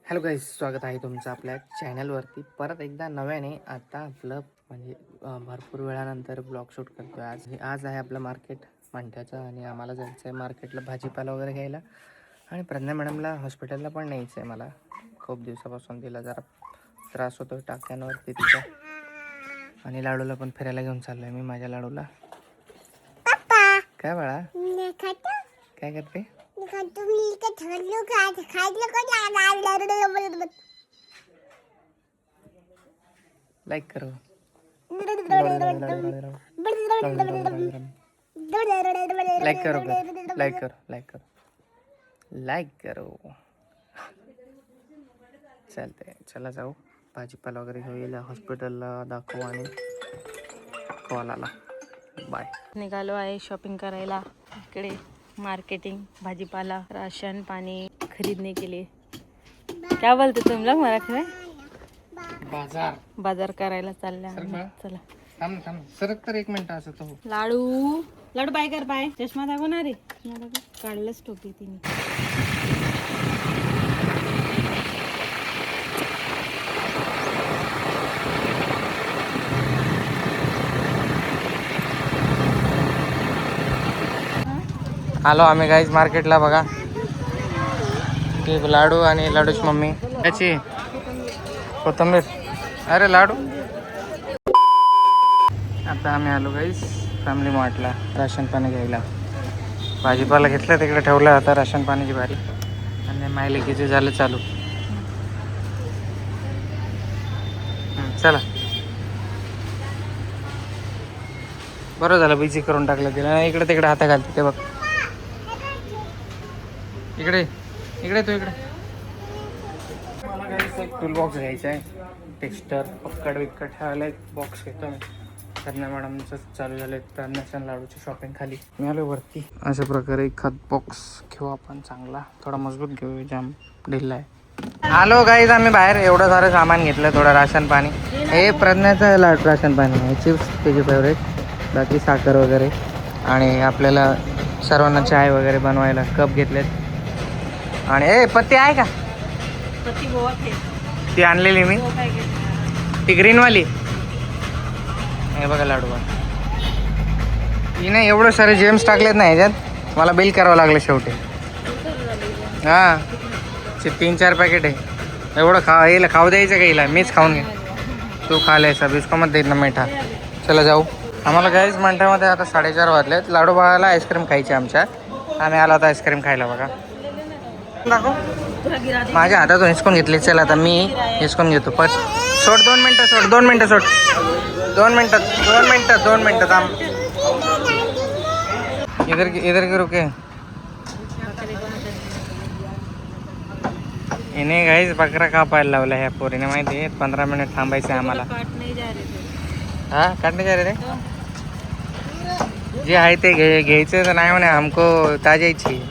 Hello guys, स्वागत आहे तुमचं आपल्या चॅनलवरती परत एकदा नव्याने. आता आपलं म्हणजे भरपूर वेळानंतर ब्लॉग शूट करतो आहे. आज आहे आपलं मार्केट मंठ्याचं आणि आम्हाला जायचं आहे मार्केटला भाजीपाला वगैरे घ्यायला. आणि प्रज्ञा मॅडमला हॉस्पिटलला पण न्यायचं आहे. मला खूप दिवसापासून तिला जरा त्रास होतो टाक्यांवरती तिच्या. आणि लाडूला पण फिरायला घेऊन चाललो आहे मी माझ्या लाडूला. काय बाळा, काय करते? लाईक करो, लाईक करो, लाईक करो, लाईक करो, लाईक करो. चालतंय, चला जाऊ भाजीपाला वगैरे घेऊया, हॉस्पिटलला दाखवू आणि कॉल आला. बाय. निघालो आहे शॉपिंग करायला. इकडे मार्केटिंग, भाजीपाला, राशन पाणी खरीदने के लिए. क्या बोलते तुम लोग मराठी में? बाजार करायला चालल्या. चला थांब थांब सरक तर एक मिनिट असं तो. लाडू लाडू बाय कर, बाय. चष्मा दाखवणार रे, काढलंच टोपी तिने. आलो आम्ही गाईज मार्केटला. बघा एक लाडू आणि लाडूची मम्मी त्याची कोथिंबीर. अरे लाडू. आता आम्ही आलो गाईज फॅमिली मार्टला राशन पाणी घ्यायला. भाजीपाला घेतलं तिकडे ठेवलं. आता राशन पाण्याची बारी आणि मायलेकीचे झालं चालू. चला, बरं झालं बिझी करून टाकलं तिला. इकडे तिकडे हाता घालते ते बघ. इकडे इकडे तू इकडे. मला काही एक टूल बॉक्स घ्यायचा आहे. टेक्स्टर पक्कड विक्कड ठेवायला एक बॉक्स घेतो मी. प्रज्ञा मॅडमचं चालू झालं प्रज्ञाच्या लाडूची शॉपिंग खाली. मी आलो वरती. अशा प्रकारे एखाद बॉक्स घेऊ आपण चांगला, थोडा मजबूत घेऊ, जाम ढिल्ला आहे. आलो गाईज आम्ही बाहेर. एवढं सारं सामान घेतलं. थोडं राशन पाणी. हे प्रज्ञाचं राशन पाणी आहे. चिप्स त्याची फेवरेट, बाकी साखर वगैरे. आणि आपल्याला सर्वांना चाय वगैरे बनवायला कप घेतलेत. आणि पत्ती आहे का? पत्ती बहुत है. ती आणलेली मी, ती ग्रीनवाली. हे बघा लाडू बघा. हिने एवढं सारे जेम्स टाकलेत ना ह्याच्यात. मला बिल करावं लागलं शेवटी. हां, 3-4 पॅकेट आहे. एवढं हिला खाऊ द्यायचं का? हिला मीच खाऊन घे. तू खायला बिस्कोमत देत ना मिठा. चला जाऊ. आम्हाला काहीच मंठ्यामध्ये आता 4:30 वाजलेत. लाडू बाळाला आईस्क्रीम खायची आमच्या. आम्ही आलो आता आईस्क्रीम खायला. बघा दाखव. माझ्या हातातून हिसकून घेतली. चला आता मी हिसकून घेतो. पण सोड 2 मिनटं, सोड 2 मिनटं, सोड 2 मिनटं, 2 मिनटं, 2 मिनटं थांब. इधर की रुके. हिने गाईच बकरा कापायला लावला ह्या पोरीने. माहिती आहे 15 मिनिट थांबायचं आहे आम्हाला. हा काटणे जा रे रे. जे आहे ते घ्यायचं तर नाही म्हणे. हमको ताजायची.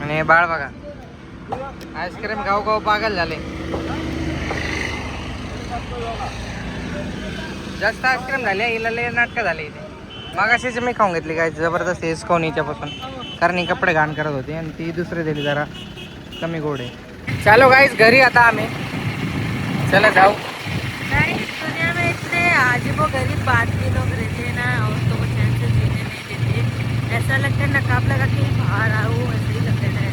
आणि हे बाळ बघा आईस्क्रीम गाव गाव पागल झाले. जास्त आईस्क्रीम झाले. हिला लय नाटकं झाले इथे. मागाशीच मी खाऊन घेतली काय जबरदस्त हिसकावून हिच्यापासून. कारण ही कपडे घाण करत होती आणि ती दुसरी दिली जरा कमी गोड आहे. चालो गाईस घरी आता आम्ही. चला जाऊ. दुनिया में इतने अजीबोगरीब आदमी लोग रहते हैं ना, औरतों को चैन से जीने नहीं देते. ऐसा लगता है नकाब लगा के बाहर आओ, ऐसे ही लगता है.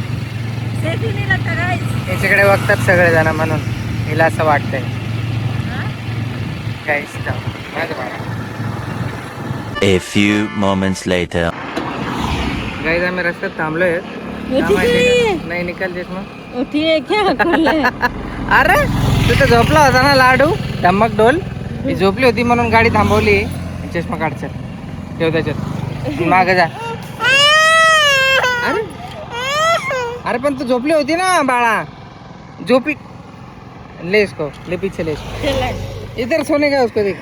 सेफ ही नहीं लगता गाइस. याच्याकडे बघतात सगळेजण म्हणून हिला असं वाटतंय. गाईस जाऊ. A few moments later. गाईस आम्ही रस्त्यात थांबलोय. नाही निकाल मग उठिए क्या खुले. अरे तू तर झोपला होता ना लाडू धम्मक डोल. ती झोपली होती म्हणून गाडी थांबवली. चष्मा काढचा ठेव त्याच्यात. माग जा. अरे अरे पण तू झोपली होती ना बाळा. झोपी ले इसको, ले पीछे ले. इधर सोने का उसको देख.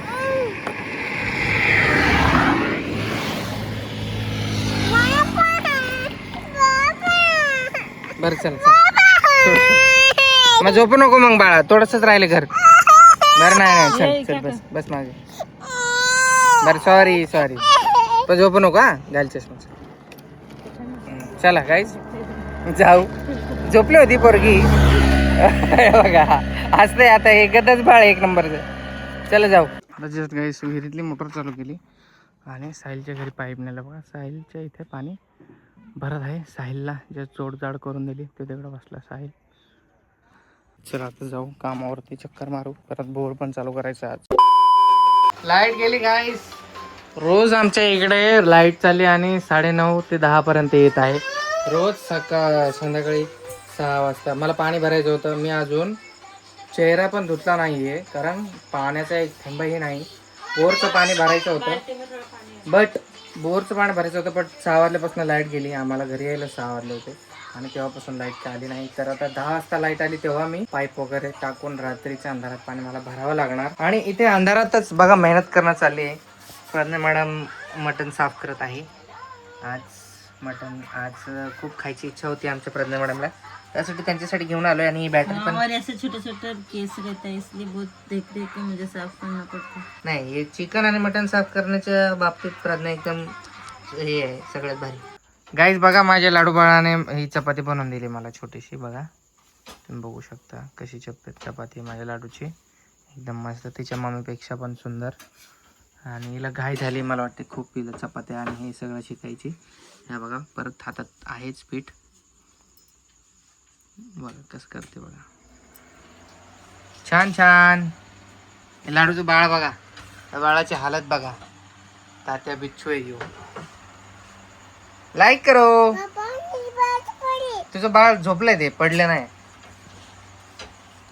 बरं चल चल. मग झोपू नको मग बाळा. थोडंसंच राहिले घर. बरं नाही चल चल बस बस मागे. बरं सॉरी सॉरी. पण झोपू नको हा. घाल चष्मा. चला गाईज जाऊ झोपली होती पोरगी. बघा असते आता एकच बाळ एक नंबरचं. चला जाऊ. जस्ट गाईस विहिरीतली मोटर चालू केली आणि साहिलच्या घरी पाईप नेला. बघा साहिलच्या इथे पाणी भरत आहे. साहिलला जे जोडजाड करून दिली ते तिकडं बसला साहिल. चला आता जाऊ कामावरती, चक्कर मारू. परत बोर पण चालू करायचं आज. लाईट गेली गाईस. रोज आमच्या इकडे लाईट चालली आणि 9:30 ते 10 पर्यंत येत आहे. रोज संध्याकाळी 6 वाजता. मला पाणी भरायचं होतं. मी अजून चेहरा पण धुतला नाहीये कारण पाण्याचा एक थेंबही नाही. बोरचं पाणी भरायचं होतं बट 6 वाजल्यापासून लाईट गेली. आम्हाला घरी यायला 6 वाजले होते आणि तेव्हापासून लाईट आली नाही. तर आता 10 वाजता लाईट आली तेव्हा मी पाईप वगैरे टाकून रात्रीच्या अंधारात पाणी मला भरावं लागणार. आणि इथे अंधारातच बघा मेहनत करणं चालली आहे. प्रज्ञा मॅडम मटण साफ करत आहे. आज खूप खायची इच्छा होती आमच्या प्रज्ञा मॅडमला, त्यासाठी त्यांच्यासाठी घेऊन आलोय. आणि ही बॅटरी पण और ऐसे छोटे छोटे केस रहता है इसलिए बहुत देख देख के मुझे साफ करना पड़ता है. नाही, हे चिकन आणि मटण साफ करण्याच्या बाबतीत प्रज्ञा एकदम हे आहे सगळ्यात भारी. गाईज बघा माझ्या लाडू बाळाने ही चपाती बनवून दिली मला छोटीशी. बघा तुम्ही बघू शकता कशी चपाती माझ्या लाडूची, एकदम मस्त, तिच्या मम्मीपेक्षा पण सुंदर. आणि हिला घाई झाली मला वाटते खूप, हिला चपात्या आणि हे सगळं शिकायची. ह्या बघा परत हातात आहेच पीठ. बघा कसं करते बघा, छान छान. हे लाडूचं बाळ बघा, त्या बाळाची हालत बघा. तात्या बिच्छू आहे घेऊ. लाईक करो. तुझं बाळ झोपलंय, ते पडलं नाही.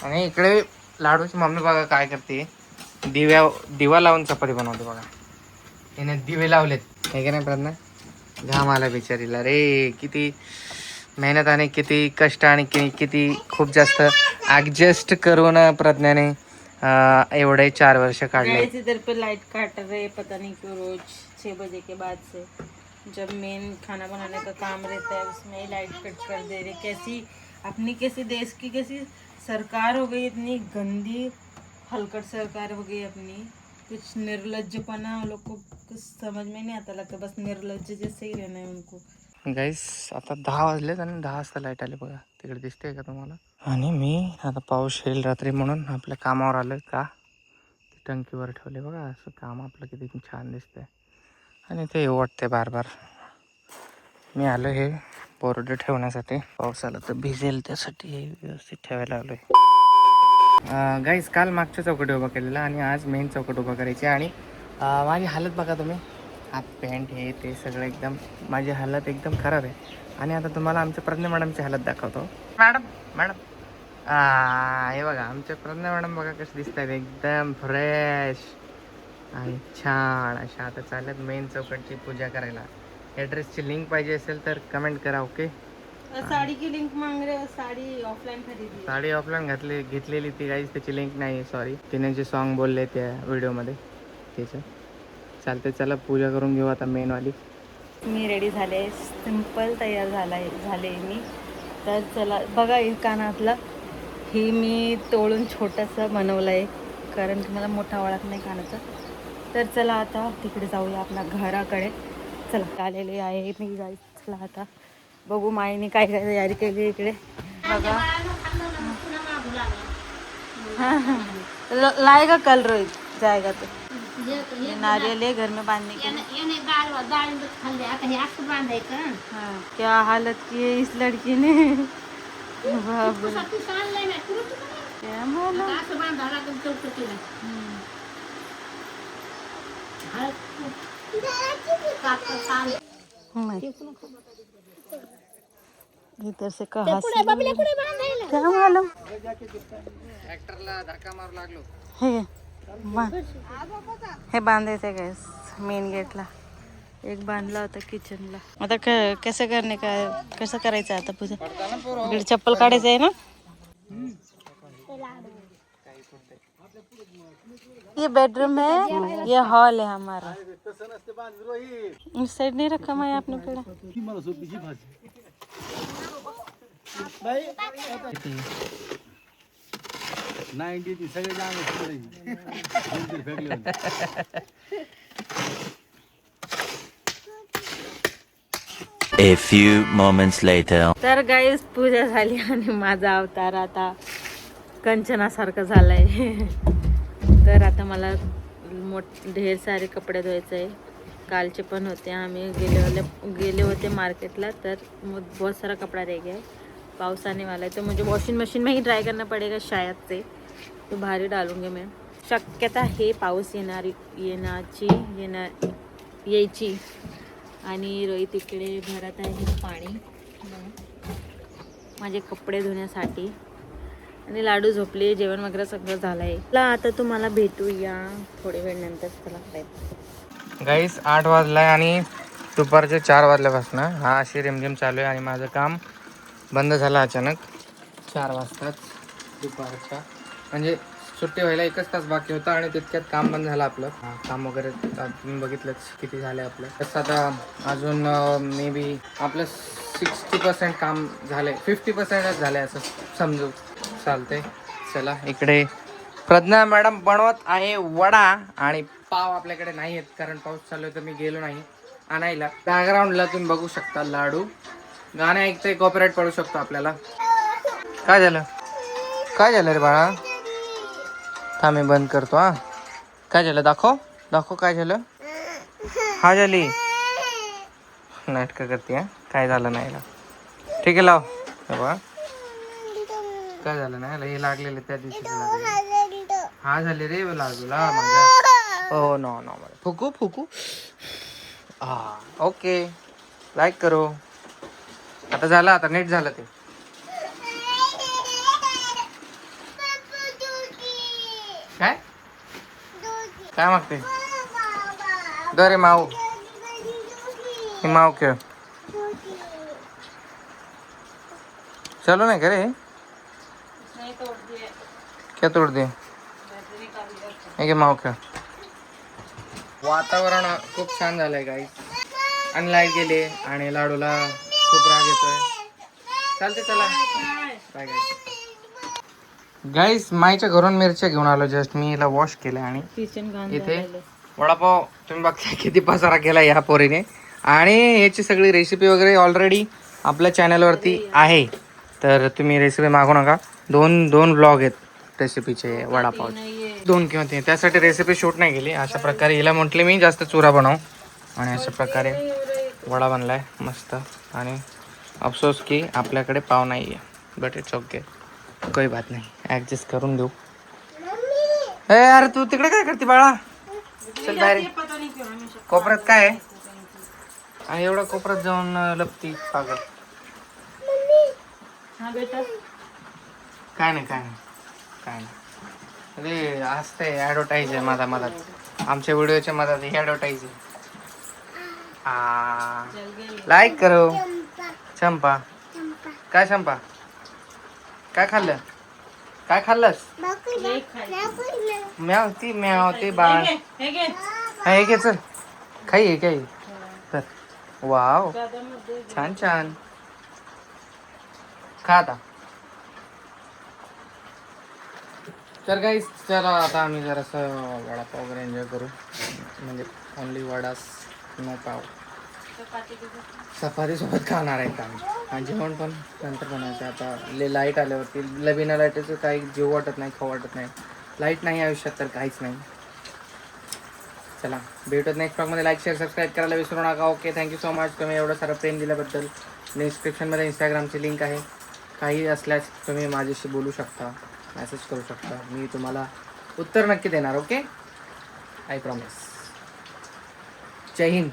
आणि इकडे लाडूची मम्मी बघा काय करते, दिवा लावून चपाती बनवते बघा. हिने दिवे लावलेत हे की नाही प्रज्ञा? घाम आला बिचारीला रे. किती मेहनत आणि किती कष्ट आणि किती खूप जास्त ऍडजस्ट करून प्रज्ञाने एवढे 4 वर्ष काढले. इधर पे लाइट काट रहे पता नहीं क्यों रोज 6 बजे के बाद से. जब मेन खाना बनाने का काम रहता है उसमें ही लाइट कट कर दे रहे. कैसी देश की कैसी सरकार हो गई, इतनी गंदी हलकट सरकार हो गई अपनी. कुछ निर्लज्जपना लोग को कुछ समझ में नहीं आता. लगता बस निर्लज्ज जैसे ही रहना है उनको. गाईस आता 10 वाजलेत आणि 10 वाजता लाईट आली बघा, तिकडे दिसते का तुम्हाला? आणि मी आता पाऊस येईल रात्री म्हणून आपल्या कामावर आलोय. का टंकीवर ठेवले बघा, असं काम आपलं किती छान दिसतंय. आणि ते येऊ वाटते बार बार. मी आलो हे बोर्ड ठेवण्यासाठी, पाऊस आला तर भिजेल त्यासाठी हे व्यवस्थित ठेवायला आलोय. गाईस काल मागच्या चौकट उभा केलेला आणि आज मेन चौकट उभा करायची. आणि माझी हालत बघा तुम्ही, हात पॅन्ट हे ते सगळं एकदम, माझी हालत एकदम खराब आहे. आणि आता तुम्हाला आमच्या प्रज्ञा मॅडमची हालत दाखवतो. मॅडम हे बघा आमच्या प्रज्ञा मॅडम बघा कसे दिसत आहेत, एकदम फ्रेश आणि छान अशा. आता चालत मेन चौकटची पूजा करायला. ॲड्रेसची लिंक पाहिजे असेल तर कमेंट करा. ओके. साड़ी की लिंक मांग रहे हो? साड़ी ऑफलाइन खरीदी. साडी ऑफलाईन घेतलेली ती गाईज, त्याची लिंक नाही आहे. सॉरी, तिने जे सॉन्ग बोलले त्या व्हिडिओमध्ये त्याचं चालते. चला पूजा करून घेऊ आता मेनवाली. मी रेडी झाले, सिंपल तयार झाले मी. तर चला बघा, कानातलं हे मी तोडून छोटंसं बनवलं आहे कारण की मला मोठा ओळख नाही कानाचा. तर चला आता तिकडे जाऊया आपल्या घराकडे. चला आलेले आहे मी जाई. चला आता बघू माईने काय काय तयारी केली इकडे बघा. लाएगा कल रोज जाएगा तो. ये नारियल है घर में बांधने के लिए. हाँ, क्या हालत की है इस लड़की ने. बाप रे. क्या मालूम. इधर से कहा क्या मालूम. ट्रॅक्टरला धक्का मारू लागलो. हे बांधायचं आहे गॅस मेन गेटला. एक बांधला होता किचनला. आता कसं करायचं आता पूजा? इकडे चप्पल काढायचं आहे ना. ये बेडरूम है, ये हॉल है हमारा. इस साइड नहीं रखा मैं आपने पेड़ा. A few moments later. तर गाईस पूजा झाली आणि माझा अवतार आता कंचनासारखं झालाय. तर आता मला ढेर सारे कपडे धुवायचे आहे. कालचे पण होते, आम्ही गेले होते मार्केटला, तर बहुत सारा कपड़ा रह गया है. पाऊस आने वाला है तो मुझे वॉशिंग मशीन में ही ड्राई करना पड़ेगा शायद से, तो बाहर डालूंगे मैं. शक्यता हे पाऊस यायची. आणि रोहित इकडे भरत आहे पाणी माझे कपडे धुण्यासाठी. आणि लाडू झोपले, जेवण वगैरे सगळं झालंय. आता तुम्हाला भेटूया थोडे वेळ नंतर. चला बाय. गाईस 8 वाजलाय आणि दुपारचे 4 वाजल्यापासून हा अशी रिमझिम चालू आहे आणि माझं काम बंद झालं अचानक 4 वाजताच दुपारच्या. म्हणजे सुट्टी व्हायला 1च तास बाकी होता आणि तितक्यात काम बंद झालं आपलं. काम वगैरे तुम्ही बघितलंच किती झालं आपलं. तसं आता अजून मे बी आपलं 60% काम झालंय, 50%च झालंय असं समजू चालतंय. चला इकडे प्रज्ञा मॅडम बनवत आहे वडा आणि पाव. आपल्याकडे नाही आहेत कारण पाऊस चालू आहे तर मी गेलो नाही आणायला. बॅकग्राऊंडला तुम्ही बघू शकता लाडू गाणं ऐकतंय, कॉपीराइट पडू शकतो आपल्याला. काय झालं रे बाळा? थांब मी बंद करतो. हा काय झालं दाखव काय झालं. हा झाली नाटकं करते. काय झालं नाही ठीक आहे लाव. बाबा काय झालं नाही, हे लागलेले त्या दिवशी हा झाले रे लाडूला माझ्या. ओ नो फुकू हा ओके लाईक करो. आता झालं, आता नीट झालं ते. काय मागते दरे माऊ खेळ चलो नाही का रे? क्या तोड दे माऊ खेळ. वातावरण खूप छान झालंय गाईस. आणि लाईट गेले आणि लाडूला खूप राग येतोय. चालते चला बाय गाईस. माईच्या घरून मिरच्या घेऊन आलो जस्ट. मी हिला वॉश केलं आणि इथे वडापाव तुम्ही बघता किती पसारा केला या पोरीने. आणि याची सगळी रेसिपी वगैरे ऑलरेडी आपल्या चॅनलवरती आहे, तर तुम्ही रेसिपी मागू नका. दोन ब्लॉग आहेत रेसिपीचे वडापावचे, 2 किंवा 3. त्यासाठी रेसिपी शूट नाही केली. अशा प्रकारे हिला म्हटले मी जास्त चुरा बनव आणि अशा प्रकारे वडा बनलाय मस्त. आणि अफसोस की आपल्याकडे पाव नाही आहे, बट इट्स ओके, काही बात नाही, ॲडजस्ट करून देऊ. अरे तू तिकडे काय करते बाळा? चल बाहेर. कोपऱ्यात काय आहे? आणि एवढं कोपऱ्यात जाऊन लपती पागल. काय नाही अरे असते ॲडव्हर्टाईज आहे मधात आमच्या व्हिडिओच्या मधात ही ॲडव्हर्टाईज आहे. लाईक करो. चंपा काय चंपा काय खाल्लंस? म्यावती बाळ. हे घे चल खाई काही तर. वाव छान खा आता. तर गाईस चला आता आम्ही जरासं वडापाव वगैरे एन्जॉय करू. म्हणजे ओनली वडाच नो पाव. चपाती सोबत खाणार आहेत आम्ही. आणि जेवण पण नंतर बनायचं. आता लाईट आल्यावरती बिना लाईटीचं काही जेव वाटत नाही, खाऊ वाटत नाही. लाईट नाही आयुष्यात तर काहीच नाही. चला भेटत नेक्स्ट ब्लॉगमध्ये. लाईक शेअर सबस्क्राईब करायला विसरू नका. ओके थँक्यू सो मच तुम्ही एवढं सारं प्रेम दिल्याबद्दल. डिस्क्रिप्शनमध्ये इंस्टाग्रामची लिंक आहे. काही असल्यास तुम्ही माझ्याशी बोलू शकता, मेसेज करू शकता. मी तुम्हाला उत्तर नक्की देणार. Okay I promise. जय हिंद.